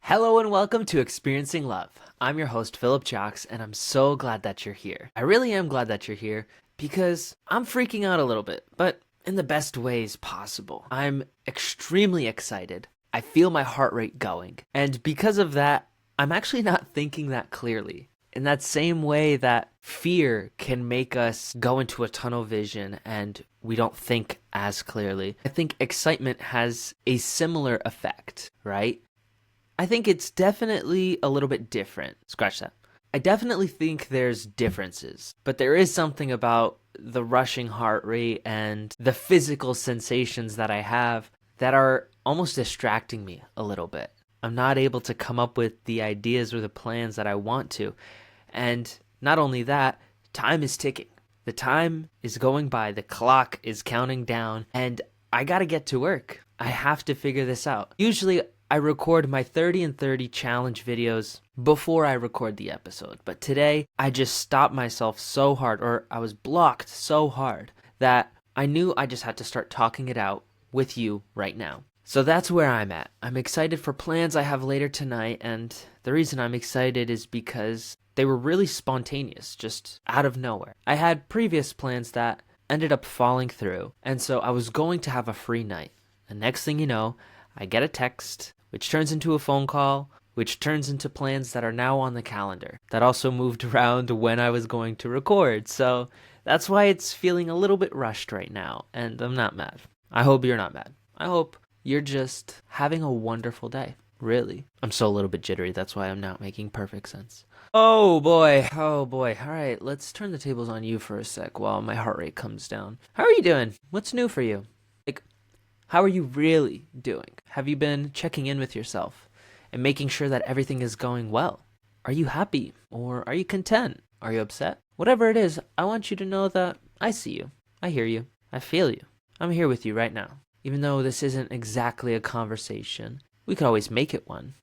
Hello and welcome to Experiencing Love. I'm your host, Philip Jocks, and I'm so glad that you're here. I really am glad that you're here because I'm freaking out a little bit, but in the best ways possible. I'm extremely excited. I feel my heart rate going. And because of that, I'm actually not thinking that clearly. In that same way that fear can make us go into a tunnel vision and we don't think as clearly, I think excitement has a similar effect, right? I think it's definitely a little bit different. Scratch that. I definitely think there's differences, but there is something about the rushing heart rate and the physical sensations that I have that are almost distracting me a little bit. I'm not able to come up with the ideas or the plans that I want to. And not only that, time is ticking. The time is going by, the clock is counting down, and I gotta get to work. I have to figure this out. Usually, I record my 30 and 30 challenge videos before I record the episode. But today, I just stopped myself so hard, or I was blocked so hard, that I knew I just had to start talking it out with you right now. So that's where I'm at. I'm excited for plans I have later tonight, and the reason I'm excited is because they were really spontaneous, just out of nowhere. I had previous plans that ended up falling through, and so I was going to have a free night. The next thing you know, I get a text, which turns into a phone call, which turns into plans that are now on the calendar. That also moved around when I was going to record, so that's why it's feeling a little bit rushed right now, and I'm not mad. I hope you're not mad. I hope you're just having a wonderful day, really. I'm still a little bit jittery, that's why I'm not making perfect sense. Oh boy. All right, let's turn the tables on you for a sec while my heart rate comes down. How are you doing? What's new for you? How are you really doing? Have you been checking in with yourself and making sure that everything is going well? Are you happy or are you content? Are you upset? Whatever it is, I want you to know that I see you. I hear you. I feel you. I'm here with you right now. Even though this isn't exactly a conversation, we could always make it one.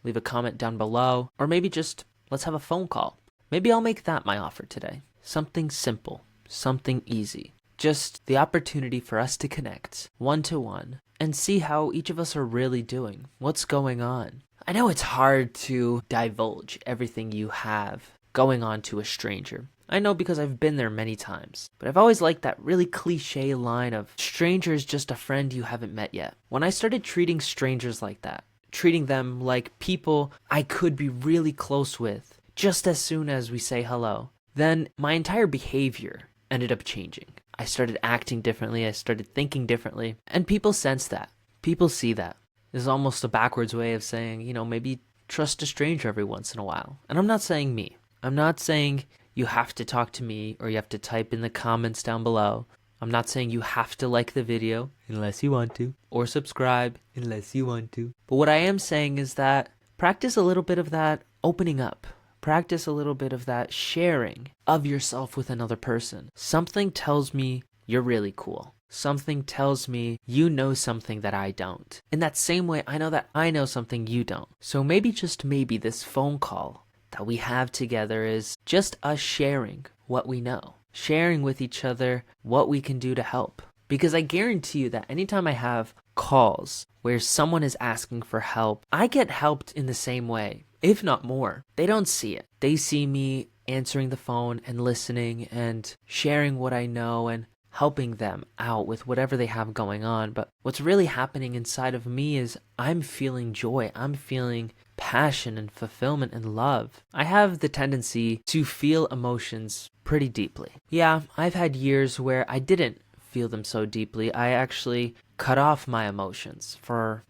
Leave a comment down below, or maybe just let's have a phone call. Maybe I'll make that my offer today. Something simple, something easy. Just the opportunity for us to connect one-to-one and see how each of us are really doing. What's going on? I know it's hard to divulge everything you have going on to a stranger. I know because I've been there many times. But I've always liked that really cliche line of stranger is just a friend you haven't met yet. When I started treating strangers like that, treating them like people I could be really close with just as soon as we say hello, then my entire behavior ended up changing. I started acting differently, I started thinking differently, and people sense that. People see that. This is almost a backwards way of saying, maybe trust a stranger every once in a while. And I'm not saying me. I'm not saying you have to talk to me or you have to type in the comments down below. I'm not saying you have to like the video unless you want to, or subscribe unless you want to. But what I am saying is that practice a little bit of that opening up. Practice a little bit of that sharing of yourself with another person. Something tells me you're really cool. Something tells me you know something that I don't. In that same way, I know that I know something you don't. So maybe, just maybe, this phone call that we have together is just us sharing what we know. Sharing with each other what we can do to help. Because I guarantee you that anytime I have calls where someone is asking for help, I get helped in the same way, if not more. They don't see it. They see me answering the phone and listening and sharing what I know and helping them out with whatever they have going on. But what's really happening inside of me is I'm feeling joy. I'm feeling passion and fulfillment and love. I have the tendency to feel emotions pretty deeply. Yeah, I've had years where I didn't feel them so deeply. I actually cut off my emotions for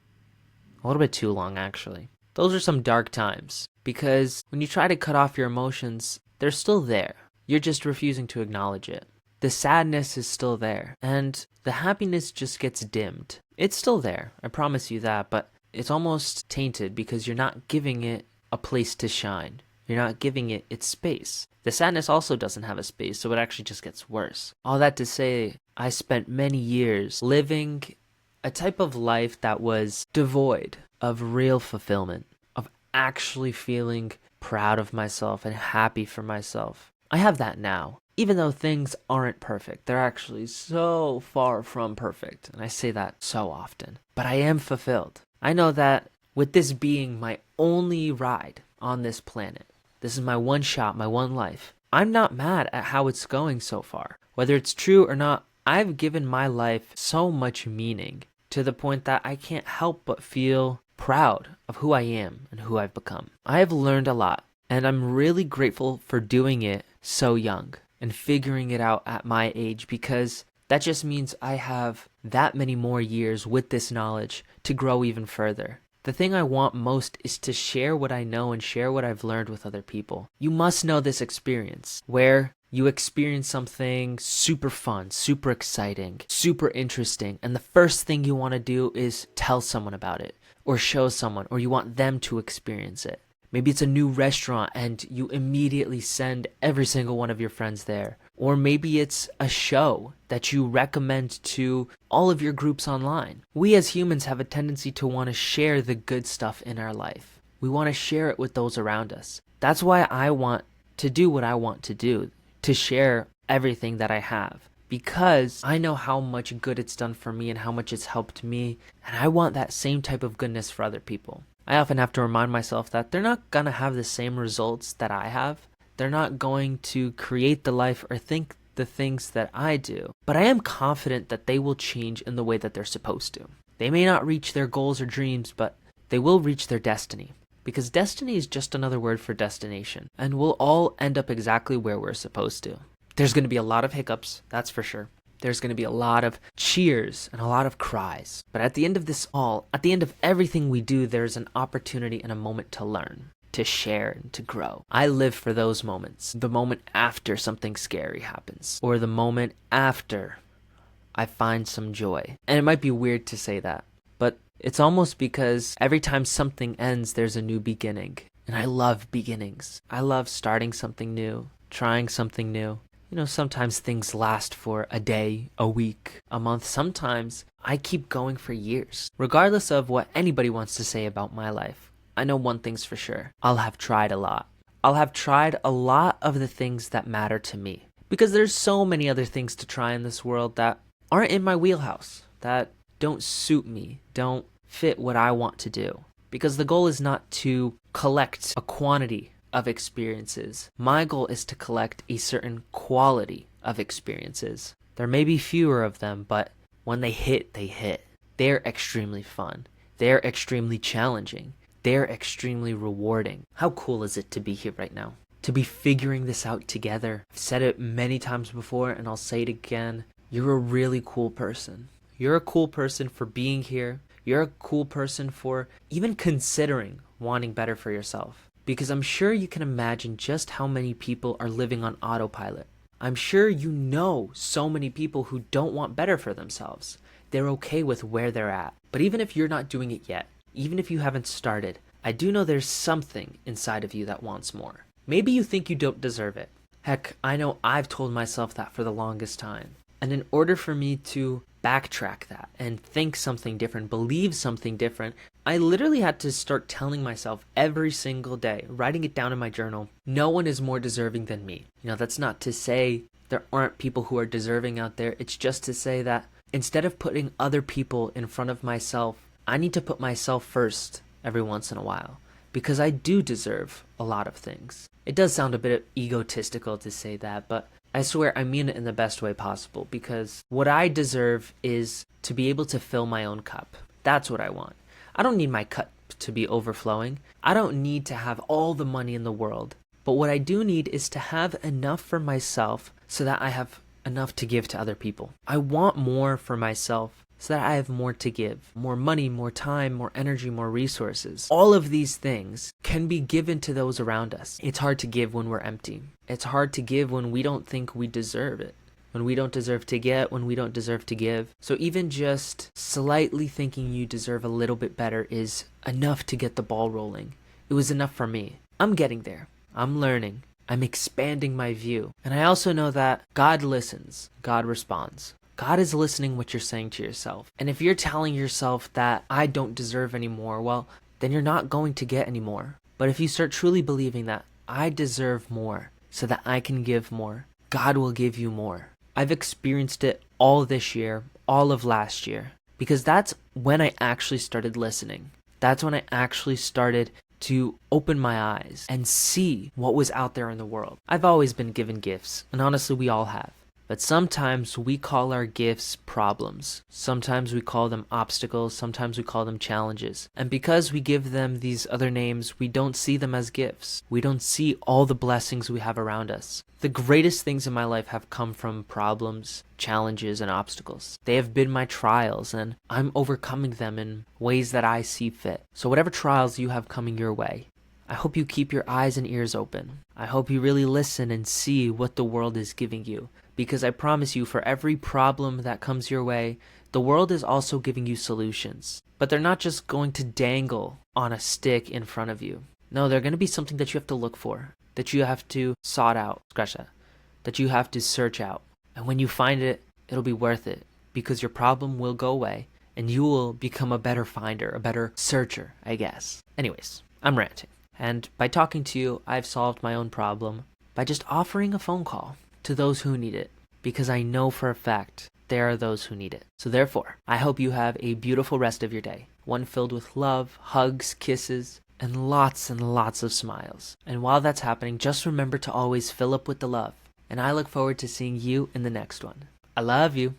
a little bit too long, actually. Those are some dark times, because when you try to cut off your emotions, they're still there. You're just refusing to acknowledge it. The sadness is still there, and the happiness just gets dimmed. It's still there, I promise you that, but it's almost tainted because you're not giving it a place to shine. You're not giving it its space. The sadness also doesn't have a space, so it actually just gets worse. All that to say, I spent many years living a type of life that was devoid of real fulfillment, of actually feeling proud of myself and happy for myself. I have that now. Even though things aren't perfect, they're actually so far from perfect, and I say that so often. But I am fulfilled. I know that with this being my only ride on this planet, this is my one shot, my one life, I'm not mad at how it's going so far. Whether it's true or not, I've given my life so much meaning to the point that I can't help but feel proud of who I am and who I've become. I have learned a lot, and I'm really grateful for doing it so young and figuring it out at my age, because that just means I have that many more years with this knowledge to grow even further. The thing I want most is to share what I know and share what I've learned with other people. You must know this experience where you experience something super fun, super exciting, super interesting, and the first thing you want to do is tell someone about it or show someone, or you want them to experience it. Maybe it's a new restaurant and you immediately send every single one of your friends there. Or maybe it's a show that you recommend to all of your groups online. We as humans have a tendency to want to share the good stuff in our life. We want to share it with those around us. That's why I want to do what I want to do, to share everything that I have, because I know how much good it's done for me and how much it's helped me, and I want that same type of goodness for other people. I often have to remind myself that they're not going to have the same results that I have. They're not going to create the life or think the things that I do, but I am confident that they will change in the way that they're supposed to. They may not reach their goals or dreams, but they will reach their destiny, because destiny is just another word for destination, and we'll all end up exactly where we're supposed to. There's going to be a lot of hiccups, that's for sure. There's going to be a lot of cheers and a lot of cries. But at the end of this all, at the end of everything we do, there's an opportunity and a moment to learn, to share, and to grow. I live for those moments. The moment after something scary happens, or the moment after I find some joy. And it might be weird to say that, but it's almost because every time something ends, there's a new beginning. And I love beginnings. I love starting something new, trying something new. You know, sometimes things last for a day, a week, a month. Sometimes I keep going for years. Regardless of what anybody wants to say about my life, I know one thing's for sure. I'll have tried a lot. I'll have tried a lot of the things that matter to me. Because there's so many other things to try in this world that aren't in my wheelhouse, that don't suit me, don't fit what I want to do. Because the goal is not to collect a quantity of experiences. My goal is to collect a certain quality of experiences. There may be fewer of them, but when they hit, they hit. They're extremely fun. They're extremely challenging. They're extremely rewarding. How cool is it to be here right now? To be figuring this out together. I've said it many times before, and I'll say it again. You're a really cool person. You're a cool person for being here. You're a cool person for even considering wanting better for yourself. Because I'm sure you can imagine just how many people are living on autopilot. I'm sure you know so many people who don't want better for themselves. They're okay with where they're at. But even if you're not doing it yet, even if you haven't started, I do know there's something inside of you that wants more. Maybe you think you don't deserve it. Heck, I know I've told myself that for the longest time. And in order for me to backtrack that and think something different, believe something different, I literally had to start telling myself every single day, writing it down in my journal, no one is more deserving than me. You know, that's not to say there aren't people who are deserving out there. It's just to say that instead of putting other people in front of myself, I need to put myself first every once in a while, because I do deserve a lot of things. It does sound a bit egotistical to say that, but I swear I mean it in the best way possible, because what I deserve is to be able to fill my own cup. That's what I want. I don't need my cup to be overflowing. I don't need to have all the money in the world. But what I do need is to have enough for myself so that I have enough to give to other people. I want more for myself so that I have more to give. More money, more time, more energy, more resources. All of these things can be given to those around us. It's hard to give when we're empty. It's hard to give when we don't think we deserve it. When we don't deserve to get, when we don't deserve to give. So even just slightly thinking you deserve a little bit better is enough to get the ball rolling. It was enough for me. I'm getting there. I'm learning. I'm expanding my view. And I also know that God listens. God responds. God is listening what you're saying to yourself. And if you're telling yourself that I don't deserve any more, well, then you're not going to get any more. But if you start truly believing that I deserve more so that I can give more, God will give you more. I've experienced it all this year, all of last year, because that's when I actually started listening. That's when I actually started to open my eyes and see what was out there in the world. I've always been given gifts, and honestly, we all have. But sometimes we call our gifts problems. Sometimes we call them obstacles. Sometimes we call them challenges. And because we give them these other names, we don't see them as gifts. We don't see all the blessings we have around us. The greatest things in my life have come from problems, challenges, and obstacles. They have been my trials, and I'm overcoming them in ways that I see fit. So whatever trials you have coming your way, I hope you keep your eyes and ears open. I hope you really listen and see what the world is giving you. Because I promise you, for every problem that comes your way, the world is also giving you solutions. But they're not just going to dangle on a stick in front of you. No, they're going to be something that you have to look for, that you have to sort out, that you have to search out. And when you find it, it'll be worth it, because your problem will go away, and you will become a better finder, a better searcher, I guess. Anyways, I'm ranting. And by talking to you, I've solved my own problem by just offering a phone call to those who need it, because I know for a fact there are those who need it. So therefore, I hope you have a beautiful rest of your day, one filled with love, hugs, kisses, and lots of smiles. And while that's happening, just remember to always fill up with the love. And I look forward to seeing you in the next one. I love you.